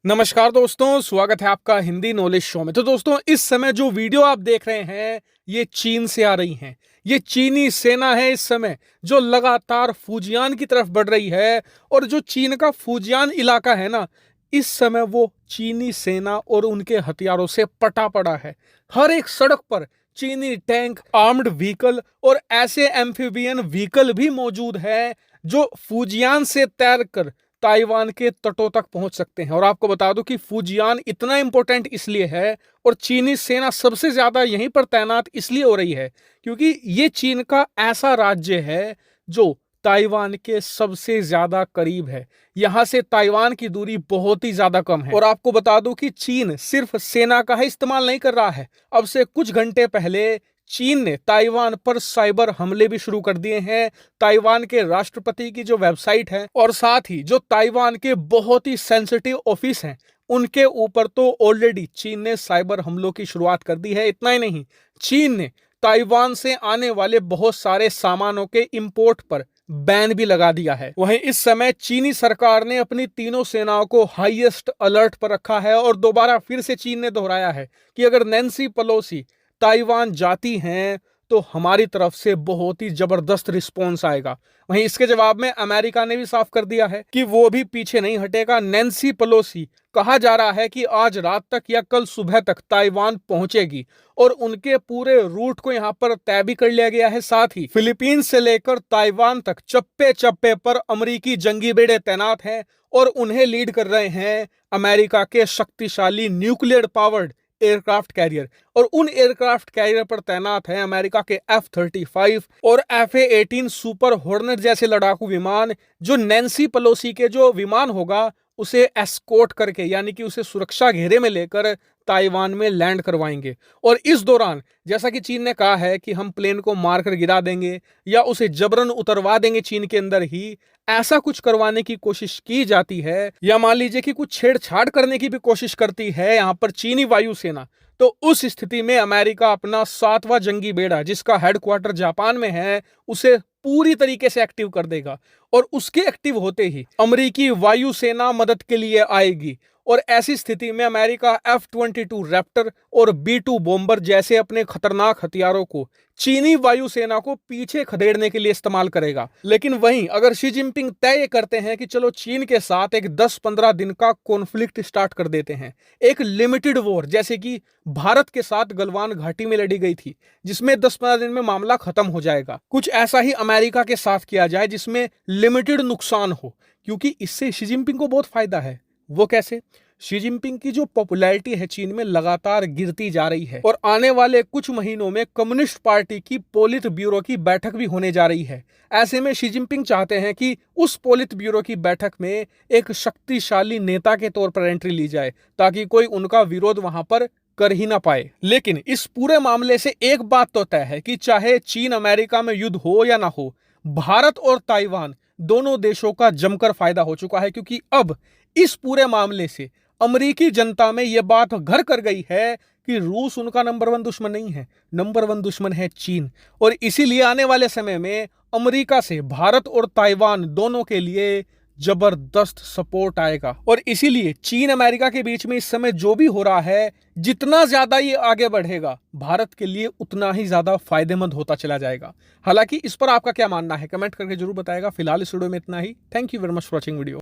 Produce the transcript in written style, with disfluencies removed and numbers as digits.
नमस्कार दोस्तों, स्वागत है आपका हिंदी नॉलेज शो में। तो दोस्तों, इस समय जो वीडियो आप देख रहे हैं ये चीन से आ रही हैं। ये चीनी सेना है इस समय जो लगातार फुजियान की तरफ बढ़ रही है। और जो चीन का फुजियान इलाका है ना, इस समय वो चीनी सेना और उनके हथियारों से पटा पड़ा है। हर एक सड़क पर चीनी टैंक, आर्म्ड व्हीकल और ऐसे एम्फीबियन व्हीकल भी मौजूद है जो फुजियान से तैर कर ताइवान के तटों तक पहुंच सकते हैं। और आपको बता दूं कि फुजियान इतना इंपॉर्टेंट इसलिए है और चीनी सेना सबसे ज्यादा यहीं पर तैनात इसलिए हो रही है क्योंकि ये चीन का ऐसा राज्य है जो ताइवान के सबसे ज्यादा करीब है। यहां से ताइवान की दूरी बहुत ही ज्यादा कम है। और आपको बता दूं कि चीन सिर्फ सेना का ही इस्तेमाल नहीं कर रहा है। अब से कुछ घंटे पहले चीन ने ताइवान पर साइबर हमले भी शुरू कर दिए हैं। ताइवान के राष्ट्रपति की जो वेबसाइट है और साथ ही जो ताइवान के बहुत ही सेंसिटिव ऑफिस हैं उनके ऊपर तो ऑलरेडी चीन ने साइबर हमलों की शुरुआत कर दी है। इतना ही नहीं, चीन ने ताइवान से आने वाले बहुत सारे सामानों के इंपोर्ट पर बैन भी लगा दिया है। वहीं इस समय चीनी सरकार ने अपनी तीनों सेनाओं को हाईएस्ट अलर्ट पर रखा है और दोबारा फिर से चीन ने दोहराया है कि अगर नैन्सी पेलोसी ताइवान जाती हैं तो हमारी तरफ से बहुत ही जबरदस्त रिस्पॉन्स आएगा। वहीं इसके जवाब में अमेरिका ने भी साफ कर दिया है कि वो भी पीछे नहीं हटेगा। नैन्सी पेलोसी कहा जा रहा है कि आज रात तक या कल सुबह तक ताइवान पहुंचेगी और उनके पूरे रूट को यहां पर तय भी कर लिया गया है। साथ ही फिलीपींस से लेकर ताइवान तक चप्पे चप्पे पर अमेरिकी जंगी बेड़े तैनात हैं और उन्हें लीड कर रहे हैं अमेरिका के शक्तिशाली न्यूक्लियर पावर्ड एयरक्राफ्ट कैरियर। और उन एयरक्राफ्ट कैरियर पर तैनात है अमेरिका के F-35 और FA-18 सुपर हॉर्नेट जैसे लड़ाकू विमान जो नैन्सी पेलोसी के जो विमान होगा उसे एस्कॉर्ट करके यानी कि उसे सुरक्षा घेरे में लेकर ताइवान में लैंड करवाएंगे। और इस दौरान जैसा कि चीन ने कहा है कि हम प्लेन को मारकर गिरा देंगे या उसे जबरन उतरवा देंगे चीन के अंदर ही, ऐसा कुछ करवाने की कोशिश की जाती है या मान लीजिए कि कुछ छेड़छाड़ करने की भी कोशिश करती है यहां पर चीनी वायुसेना, तो उस स्थिति में अमेरिका अपना 7वां जंगी बेड़ा जिसका हेडक्वार्टर जापान में है उसे पूरी तरीके से एक्टिव कर देगा। और उसके एक्टिव होते ही अमेरिकी वायुसेना मदद के लिए आएगी और ऐसी स्थिति में अमेरिका F-22 रैप्टर और B-2 बॉम्बर जैसे अपने खतरनाक हथियारों को चीनी वायुसेना को पीछे खदेड़ने के लिए इस्तेमाल करेगा। लेकिन वहीं अगर शी जिनपिंग तय करते हैं कि चलो चीन के साथ एक 10-15 दिन का कॉन्फ्लिक्ट स्टार्ट कर देते हैं, एक लिमिटेड वॉर जैसे कि भारत के साथ गलवान घाटी में लड़ी गई थी जिसमें 10-15 दिन में मामला खत्म हो जाएगा, कुछ ऐसा ही अमेरिका के साथ किया जाए जिसमें लिमिटेड नुकसान हो, क्योंकि इससे शी जिनपिंग को बहुत फायदा है। वो कैसे? शी जिनपिंग की जो पॉपुलैरिटी है चीन में लगातार गिरती जा रही है और आने वाले कुछ महीनों में कम्युनिस्ट पार्टी की पोलित ब्यूरो की बैठक भी होने जा रही है। ऐसे में शी जिनपिंग चाहते हैं कि उस पोलित ब्यूरो की बैठक में एक शक्तिशाली नेता के तौर पर एंट्री ली जाए ताकि कोई उनका विरोध वहां पर कर ही ना पाए। लेकिन इस पूरे मामले से एक बात तो तय है कि चाहे चीन अमेरिका में युद्ध हो या ना हो, भारत और ताइवान दोनों देशों का जमकर फायदा हो चुका है, क्योंकि अब इस पूरे मामले से अमेरिकी जनता में यह बात घर कर गई है कि रूस उनका नंबर 1 दुश्मन नहीं है, नंबर 1 दुश्मन है चीन। और इसीलिए आने वाले समय में अमेरिका से भारत और ताइवान दोनों के लिए जबरदस्त सपोर्ट आएगा। और इसीलिए चीन अमेरिका के बीच में इस समय जो भी हो रहा है, जितना ज्यादा ये आगे बढ़ेगा भारत के लिए उतना ही ज्यादा फायदेमंद होता चला जाएगा। हालांकि इस पर आपका क्या मानना है कमेंट करके जरूर बताएगा। फिलहाल इस वीडियो में इतना ही। Thank you very much for watching video.